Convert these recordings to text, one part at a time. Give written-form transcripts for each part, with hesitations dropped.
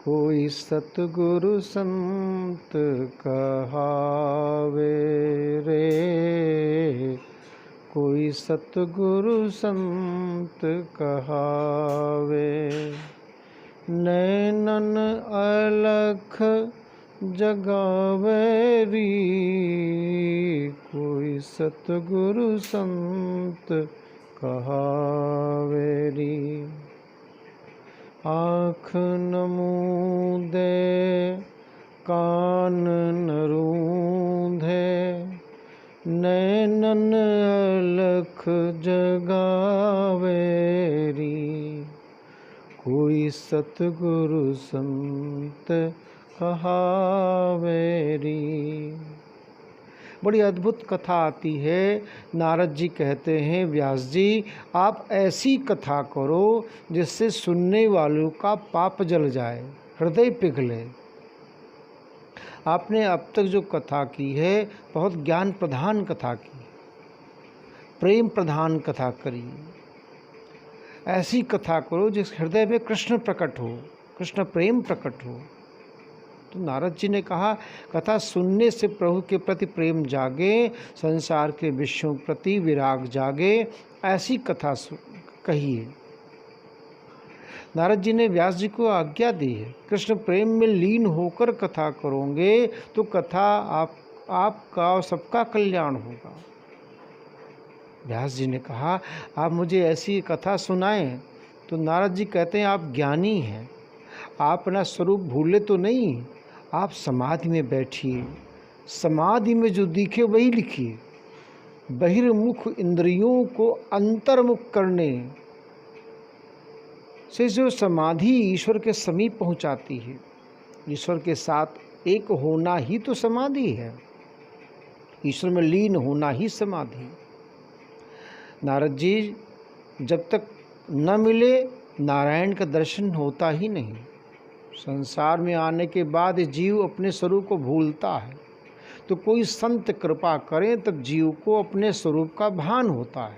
कोई सतगुरु संत कहावे रे, कोई सतगुरु संत कहावे। नैनन अलख जगावे री, कोई सतगुरु संत कहावे री। आँख न मूंदे कान न रूंधे, नैनन अलख जगावे री, कोई सतगुरु संत कहावे री। बड़ी अद्भुत कथा आती है। नारद जी कहते हैं, व्यास जी आप ऐसी कथा करो जिससे सुनने वालों का पाप जल जाए, हृदय पिघले। आपने अब तक जो कथा की है बहुत ज्ञान प्रधान कथा की, प्रेम प्रधान कथा करी। ऐसी कथा करो जिस हृदय में कृष्ण प्रकट हो, कृष्ण प्रेम प्रकट हो। तो नारद जी ने कहा कथा सुनने से प्रभु के प्रति प्रेम जागे, संसार के विषयों प्रति विराग जागे, ऐसी कथा कहिए। नारद जी ने व्यास जी को आज्ञा दी है, कृष्ण प्रेम में लीन होकर कथा करोगे तो कथा आपका और सबका कल्याण होगा। व्यास जी ने कहा आप मुझे ऐसी कथा सुनाएं। तो नारद जी कहते हैं आप ज्ञानी हैं, आप अपना स्वरूप भूले तो नहीं, आप समाधि में बैठिए, समाधि में जो दिखे वही लिखिए। बहिर्मुख इंद्रियों को अंतर्मुख करने से जो समाधि ईश्वर के समीप पहुंचाती है, ईश्वर के साथ एक होना ही तो समाधि है, ईश्वर में लीन होना ही समाधि। नारद जी जब तक न मिले नारायण का दर्शन होता ही नहीं। संसार में आने के बाद जीव अपने स्वरूप को भूलता है, तो कोई संत कृपा करें तब जीव को अपने स्वरूप का भान होता है।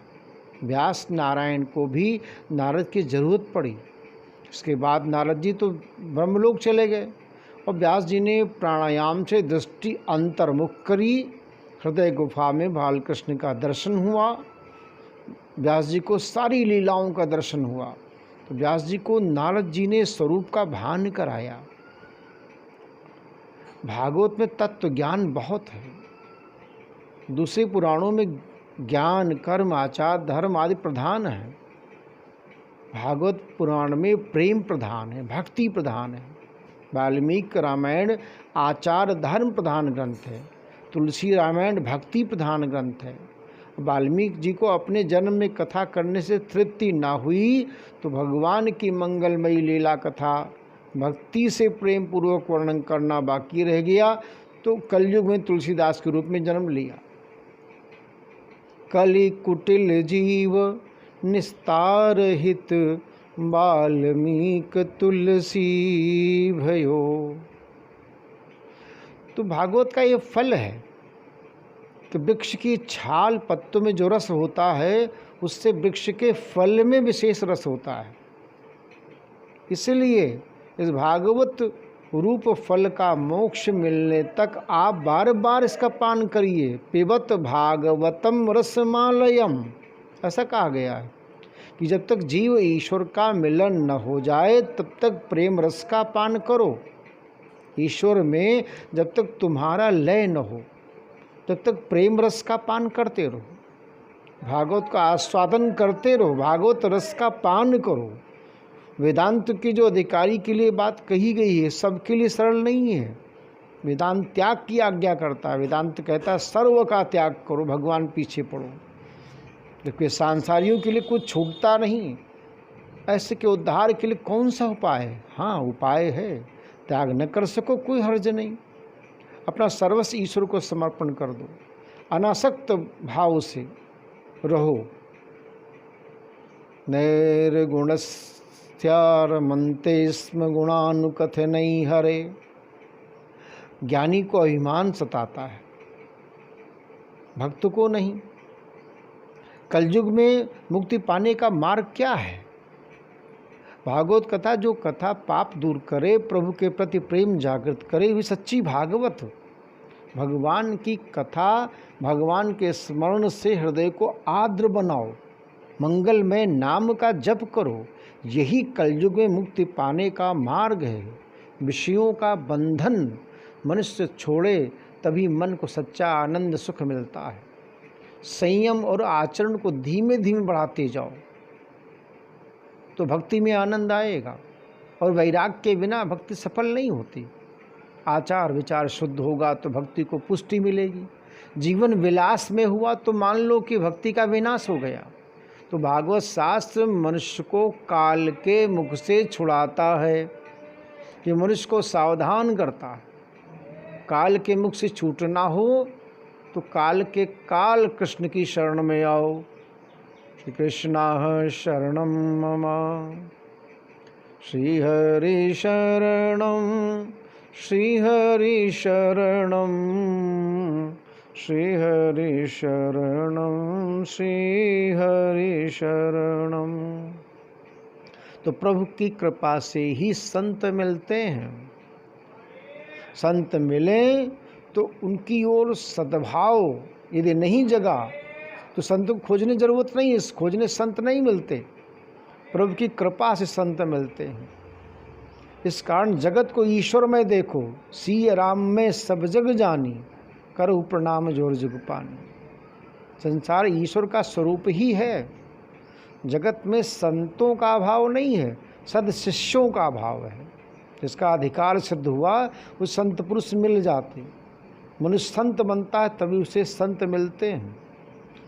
व्यास नारायण को भी नारद की जरूरत पड़ी। इसके बाद नारद जी तो ब्रह्मलोक चले गए और व्यास जी ने प्राणायाम से दृष्टि अंतर्मुख करी। हृदय गुफा में बालकृष्ण का दर्शन हुआ, व्यास जी को सारी लीलाओं का दर्शन हुआ। तो व्यास जी को नारद जी ने स्वरूप का भान कराया। भागवत में तत्व ज्ञान बहुत है, दूसरे पुराणों में ज्ञान कर्म आचार धर्म आदि प्रधान है। भागवत पुराण में प्रेम प्रधान है, भक्ति प्रधान है। वाल्मीकि रामायण आचार धर्म प्रधान ग्रंथ है, तुलसी रामायण भक्ति प्रधान ग्रंथ है। वाल्मीकि जी को अपने जन्म में कथा करने से तृप्ति ना हुई तो भगवान की मंगलमयी लीला कथा भक्ति से प्रेम पूर्वक वर्णन करना बाकी रह गया, तो कलयुग में तुलसीदास के रूप में जन्म लिया। कलि कुटिल जीव निस्तार हित, वाल्मीकि तुलसी भयो। तो भागवत का ये फल है कि वृक्ष की छाल पत्तों में जो रस होता है उससे वृक्ष के फल में विशेष रस होता है। इसलिए इस भागवत रूप फल का मोक्ष मिलने तक आप बार बार इसका पान करिए। पिबत भागवतम रसमालयम, ऐसा कहा गया है कि जब तक जीव ईश्वर का मिलन न हो जाए तब तक प्रेम रस का पान करो। ईश्वर में जब तक तुम्हारा लय न हो तब तक प्रेम रस का पान करते रहो, भागवत का आस्वादन करते रहो, भागवत रस का पान करो। वेदांत की जो अधिकारी के लिए बात कही गई है सबके लिए सरल नहीं है। वेदांत त्याग की आज्ञा करता है। वेदांत कहता है सर्व का त्याग करो, भगवान पीछे पड़ो। देखिए सांसारियों के लिए कुछ छूटता नहीं, ऐसे के उद्धार के लिए कौन सा उपाय है? हाँ उपाय है, त्याग न कर सको कोई हर्ज नहीं। अपना सर्वस्व ईश्वर को समर्पण कर दो, अनासक्त भाव से रहो। नैर्गुणस्यारमन्ते स्म गुणानुकथनैः हरे। ज्ञानी को अभिमान सताता है, भक्त को नहीं। कलयुग में मुक्ति पाने का मार्ग क्या है? भागवत कथा, जो कथा पाप दूर करे, प्रभु के प्रति प्रेम जागृत करे, वे सच्ची भागवत। भगवान की कथा, भगवान के स्मरण से हृदय को आर्द्र बनाओ, मंगलमय नाम का जप करो। यही कलयुग में मुक्ति पाने का मार्ग है। विषयों का बंधन मनुष्य छोड़े तभी मन को सच्चा आनंद सुख मिलता है। संयम और आचरण को धीमे धीमे बढ़ाते जाओ तो भक्ति में आनंद आएगा। और वैराग के बिना भक्ति सफल नहीं होती। आचार विचार शुद्ध होगा तो भक्ति को पुष्टि मिलेगी। जीवन विलास में हुआ तो मान लो कि भक्ति का विनाश हो गया। तो भागवत शास्त्र मनुष्य को काल के मुख से छुड़ाता है, कि मनुष्य को सावधान करता है। काल के मुख से छूटना हो तो काल के काल कृष्ण की शरण में आओ। श्री कृष्ण शरणम मम, श्री हरि शरणम, श्री हरि शरणम, श्री हरि शरणम, श्री हरि शरणम। तो प्रभु की कृपा से ही संत मिलते हैं। संत मिले तो उनकी ओर सद्भाव यदि नहीं जगा तो संत को खोजने जरूरत नहीं है। खोजने संत नहीं मिलते, प्रभु की कृपा से संत मिलते हैं। इस कारण जगत को ईश्वर में देखो, सिय राम में सब जग जानी, करो प्रणाम जोर जुग पानी। संसार ईश्वर का स्वरूप ही है। जगत में संतों का अभाव नहीं है, सद शिष्यों का अभाव है। जिसका अधिकार सिद्ध हुआ वो संत पुरुष मिल जाते। मनुष्य संत बनता है तभी उसे संत मिलते हैं।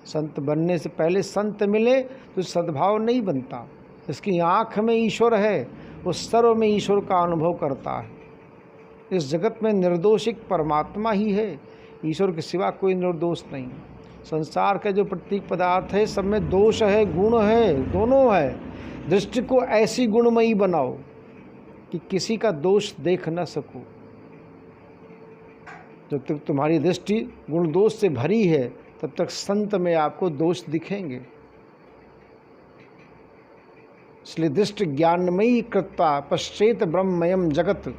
संत बनने से पहले संत मिले तो सद्भाव नहीं बनता। इसकी आँख में ईश्वर है, उस सर्व में ईश्वर का अनुभव करता है। इस जगत में निर्दोषिक परमात्मा ही है, ईश्वर के सिवा कोई निर्दोष नहीं। संसार के जो प्रतीक पदार्थ है सब में दोष है, गुण है, दोनों है। दृष्टि को ऐसी गुणमयी बनाओ कि किसी का दोष देख न सको। जब तक तुम्हारी दृष्टि गुण दोष से भरी है तब तक संत में आपको दोष दिखेंगे। इसलिए दृष्टि ज्ञानमयी कृत्वा पश्चेत ब्रह्ममयम जगत।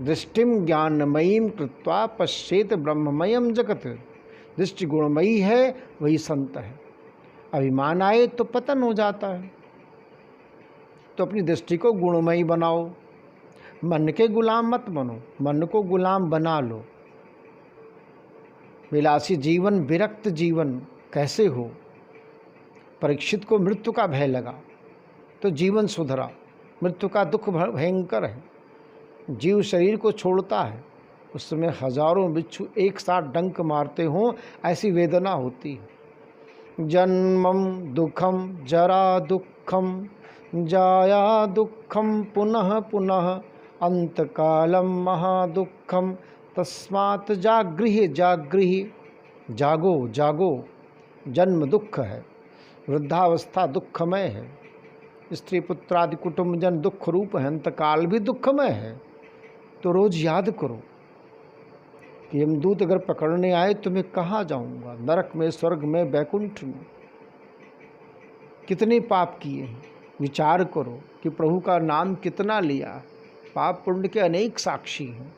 दृष्टिम ज्ञानमयीम कृत्वा पश्चेत ब्रह्ममयम जगत। दृष्टि गुणमयी है वही संत है। अभिमान आए तो पतन हो जाता है। तो अपनी दृष्टि को गुणमयी बनाओ। मन के गुलाम मत बनो, मन को गुलाम बना लो। विलासी जीवन, विरक्त जीवन कैसे हो? परीक्षित को मृत्यु का भय लगा तो जीवन सुधरा। मृत्यु का दुख भयंकर है। जीव शरीर को छोड़ता है उस समय हजारों बिच्छू एक साथ डंक मारते हों ऐसी वेदना होती है। जन्मम दुखम जरा दुखम जाया दुखम पुनः पुनः अंतकालम महादुखम तस्मात् जागृहि जागृहि। जागो जागो, जन्म दुख है, वृद्धावस्था दुखमय है, स्त्री पुत्रादि कुटुंब जन दुख रूप है, अंतकाल भी दुखमय है। तो रोज याद करो कि यमदूत अगर पकड़ने आए तो मैं कहाँ जाऊँगा? नरक में, स्वर्ग में, बैकुंठ में। कितने पाप किए हैं विचार करो कि प्रभु का नाम कितना लिया। पाप पुण्य के अनेक साक्षी हैं।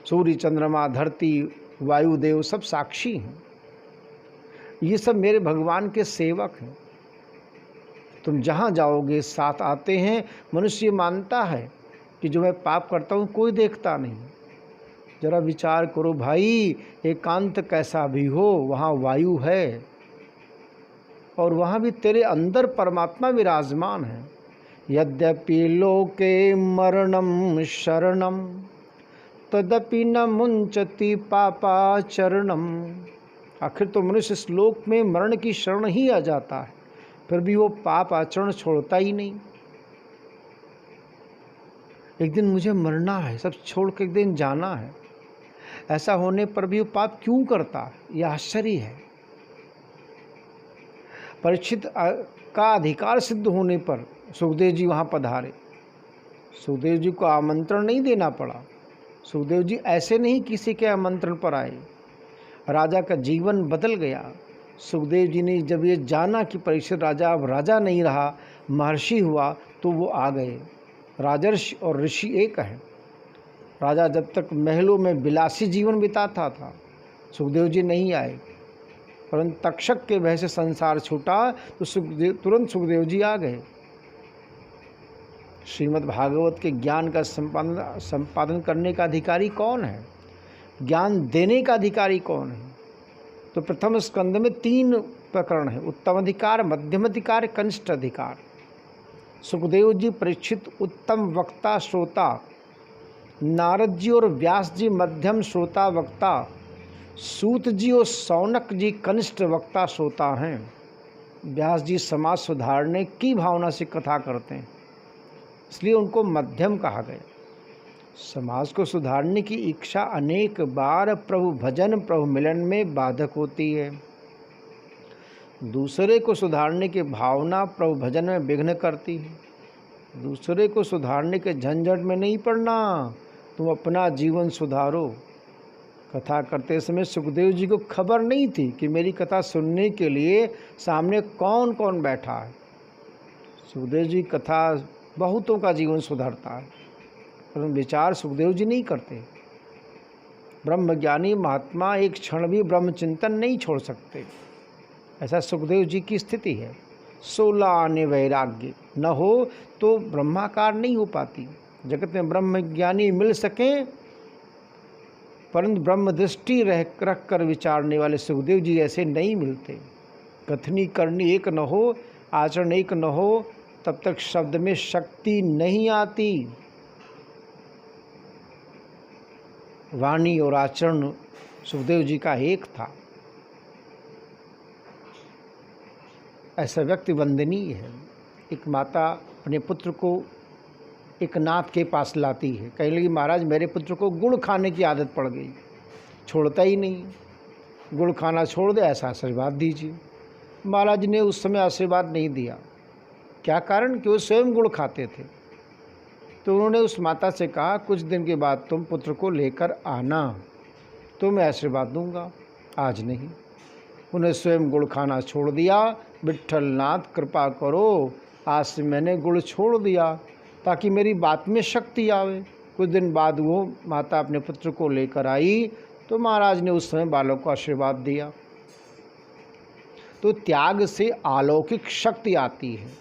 सूर्य, चंद्रमा, धरती, वायुदेव सब साक्षी हैं। ये सब मेरे भगवान के सेवक हैं। तुम जहाँ जाओगे साथ आते हैं। मनुष्य मानता है कि जो मैं पाप करता हूँ कोई देखता नहीं। जरा विचार करो भाई, एकांत कैसा भी हो वहाँ वायु है और वहाँ भी तेरे अंदर परमात्मा विराजमान है। यद्यपि लोके मरणम शरणम तदपि न मुंचति पापाचरणम। आखिर तो मनुष्य श्लोक में मरण की शरण ही आ जाता है, फिर भी वो पाप आचरण छोड़ता ही नहीं। एक दिन मुझे मरना है, सब छोड़ के एक दिन जाना है, ऐसा होने पर भी वो पाप क्यों करता है? यह आश्चर्य है। परीक्षित का अधिकार सिद्ध होने पर सुखदेव जी वहाँ पधारे। सुखदेव जी को आमंत्रण नहीं देना पड़ा। सुखदेव जी ऐसे नहीं किसी के आमंत्रण पर आए। राजा का जीवन बदल गया। सुखदेव जी ने जब ये जाना कि परीक्षित राजा अब राजा नहीं रहा, महर्षि हुआ, तो वो आ गए। राजर्षि और ऋषि एक है। राजा जब तक महलों में विलासी जीवन बिताता था, सुखदेव जी नहीं आए, परंतु तक्षक के भय से संसार छूटा तो तुरंत सुखदेव जी आ गए। श्रीमद् भागवत के ज्ञान का संपादन करने का अधिकारी कौन है? ज्ञान देने का अधिकारी कौन है? तो प्रथम स्कंद में 3 प्रकरण है, उत्तम अधिकार, मध्यम अधिकार, कनिष्ठ अधिकार। सुखदेव जी परीक्षित उत्तम वक्ता श्रोता, नारद जी और व्यास जी मध्यम श्रोता वक्ता, सूत जी और शौनक जी कनिष्ठ वक्ता श्रोता हैं। व्यास जी समाज सुधारने की भावना से कथा करते हैं, इसलिए उनको मध्यम कहा गया। समाज को सुधारने की इच्छा अनेक बार प्रभु भजन प्रभु मिलन में बाधक होती है। दूसरे को सुधारने की भावना प्रभु भजन में विघ्न करती है। दूसरे को सुधारने के झंझट में नहीं पड़ना, तुम अपना जीवन सुधारो। कथा करते समय सुखदेव जी को खबर नहीं थी कि मेरी कथा सुनने के लिए सामने कौन कौन बैठा है। सुखदेव जी कथा बहुतों का जीवन सुधारता है, परंतु विचार सुखदेव जी नहीं करते। ब्रह्मज्ञानी महात्मा एक क्षण भी ब्रह्म चिंतन नहीं छोड़ सकते, ऐसा सुखदेव जी की स्थिति है। 16 आने वैराग्य न हो तो ब्रह्माकार नहीं हो पाती। जगत में ब्रह्मज्ञानी मिल सकें, परंतु ब्रह्म दृष्टि रख कर विचारने वाले सुखदेव जी ऐसे नहीं मिलते। कथनी करनी एक न हो, आचरण एक न हो, तब तक शब्द में शक्ति नहीं आती। वाणी और आचरण सुखदेव जी का एक था। ऐसा व्यक्ति वंदनीय है। एक माता अपने पुत्र को एक नाथ के पास लाती है, कहने लगी महाराज मेरे पुत्र को गुड़ खाने की आदत पड़ गई, छोड़ता ही नहीं, गुड़ खाना छोड़ दे, ऐसा आशीर्वाद दीजिए। महाराज ने उस समय आशीर्वाद नहीं दिया। क्या कारण? कि वो स्वयं गुड़ खाते थे। तो उन्होंने उस माता से कहा कुछ दिन के बाद तुम पुत्र को लेकर आना तो मैं आशीर्वाद दूंगा, आज नहीं। उन्हें स्वयं गुड़ खाना छोड़ दिया। विट्ठल नाथ कृपा करो, आज से मैंने गुड़ छोड़ दिया ताकि मेरी बात में शक्ति आवे। कुछ दिन बाद वो माता अपने पुत्र को लेकर आई तो महाराज ने उस समय बालक को आशीर्वाद दिया। तो त्याग से अलौकिक शक्ति आती है।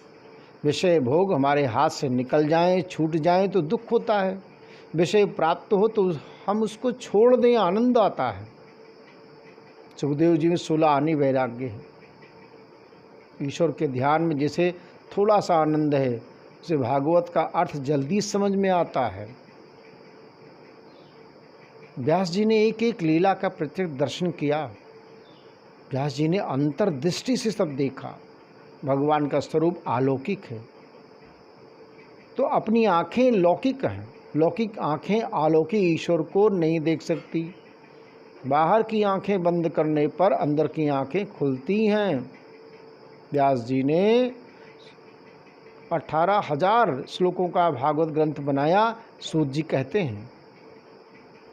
विषय भोग हमारे हाथ से निकल जाएं, छूट जाएं तो दुख होता है। विषय प्राप्त हो तो हम उसको छोड़ दें, आनंद आता है। सुखदेव जी में 16 आने वैराग्य है। ईश्वर के ध्यान में जैसे थोड़ा सा आनंद है, उसे भागवत का अर्थ जल्दी समझ में आता है। व्यास जी ने एक एक लीला का प्रत्यक्ष दर्शन किया। व्यास जी ने अंतर्दृष्टि से सब देखा। भगवान का स्वरूप अलौकिक है, तो अपनी आँखें लौकिक हैं। लौकिक आँखें अलौकिक ईश्वर को नहीं देख सकती। बाहर की आँखें बंद करने पर अंदर की आँखें खुलती हैं। व्यास जी ने 18,000 श्लोकों का भागवत ग्रंथ बनाया। सूत जी कहते हैं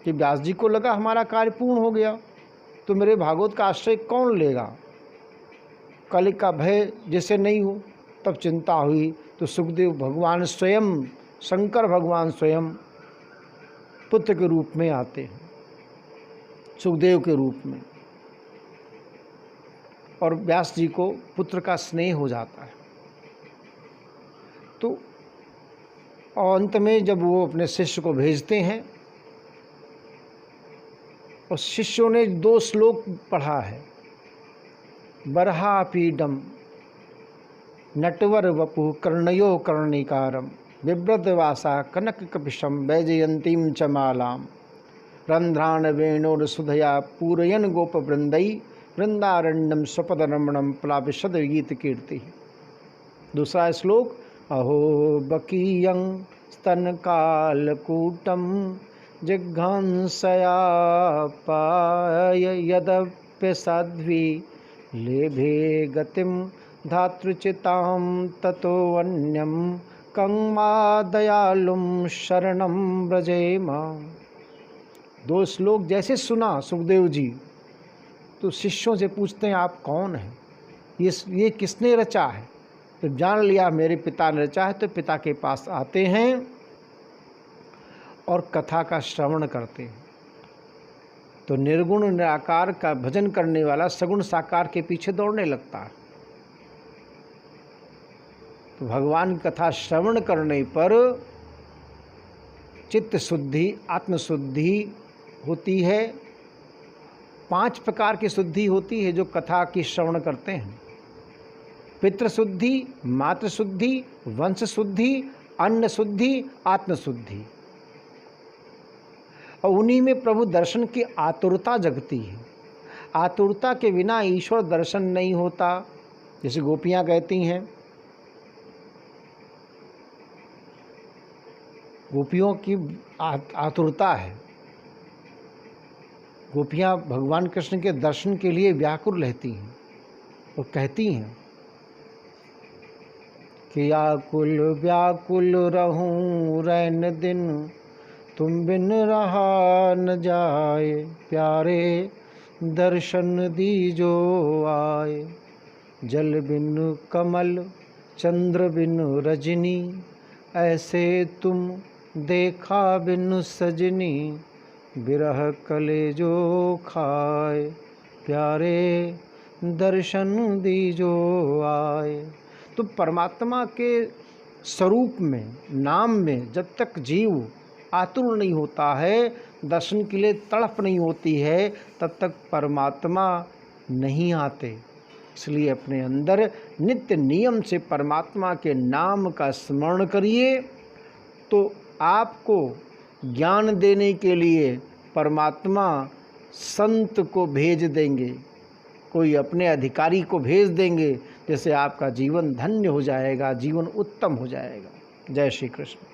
कि व्यास जी को लगा हमारा कार्य पूर्ण हो गया, तो मेरे भागवत का आश्रय कौन लेगा। कलि का भय जैसे नहीं हो, तब चिंता हुई तो सुखदेव भगवान स्वयं, शंकर भगवान स्वयं पुत्र के रूप में आते हैं, सुखदेव के रूप में, और व्यास जी को पुत्र का स्नेह हो जाता है। तो अंत में जब वो अपने शिष्य को भेजते हैं, और शिष्यों ने 2 श्लोक पढ़ा है, बर्हापीडम नटवर वपु कर्णयो कर्णिकारम बिभ्रतवासा कनक कपिशम वैजयंतीम च मालाम रंध्रान वेणोर सुधया पूरयन गोप वृंदई वृंदारण्यम स्वपद रमणम प्लाविशद गीत कीर्ति। दूसरा श्लोक, अहो बकीयं स्तन कालकूटम जिघांसया पाय यदप्य साध्वी लेभे गतिम धातृचितां ततो अन्यम कंमा दयालुम शरणम व्रजेमा। 2 श्लोक जैसे सुना सुखदेव जी, तो शिष्यों से पूछते हैं आप कौन हैं, ये किसने रचा है। तो जान लिया मेरे पिता ने रचा है, तो पिता के पास आते हैं और कथा का श्रवण करते हैं। तो निर्गुण निराकार का भजन करने वाला सगुण साकार के पीछे दौड़ने लगता है। तो भगवान की कथा श्रवण करने पर चित्त शुद्धि, आत्मशुद्धि होती है। 5 प्रकार की शुद्धि होती है जो कथा की श्रवण करते हैं। पितृ शुद्धि, मातृ शुद्धि, वंश शुद्धि, अन्न शुद्धि, आत्मशुद्धि। और उन्हीं में प्रभु दर्शन की आतुरता जगती है। आतुरता के बिना ईश्वर दर्शन नहीं होता। जैसे गोपियाँ कहती हैं, गोपियों की आतुरता है। गोपियाँ भगवान कृष्ण के दर्शन के लिए व्याकुल रहती हैं और कहती हैं कि आकुल व्याकुल रहूं रैन दिन, तुम बिन रहा न जाए, प्यारे दर्शन दीजो आए। जल बिन कमल चंद्र बिन रजनी, ऐसे तुम देखा बिन सजनी, बिरह कलेजो खाए, प्यारे दर्शन दीजो आए। तो परमात्मा के स्वरूप में, नाम में जब तक जीव आतुर नहीं होता है, दर्शन के लिए तड़प नहीं होती है, तब तक परमात्मा नहीं आते। इसलिए अपने अंदर नित्य नियम से परमात्मा के नाम का स्मरण करिए, तो आपको ज्ञान देने के लिए परमात्मा संत को भेज देंगे, कोई अपने अधिकारी को भेज देंगे, जिससे आपका जीवन धन्य हो जाएगा, जीवन उत्तम हो जाएगा। जय श्री कृष्ण।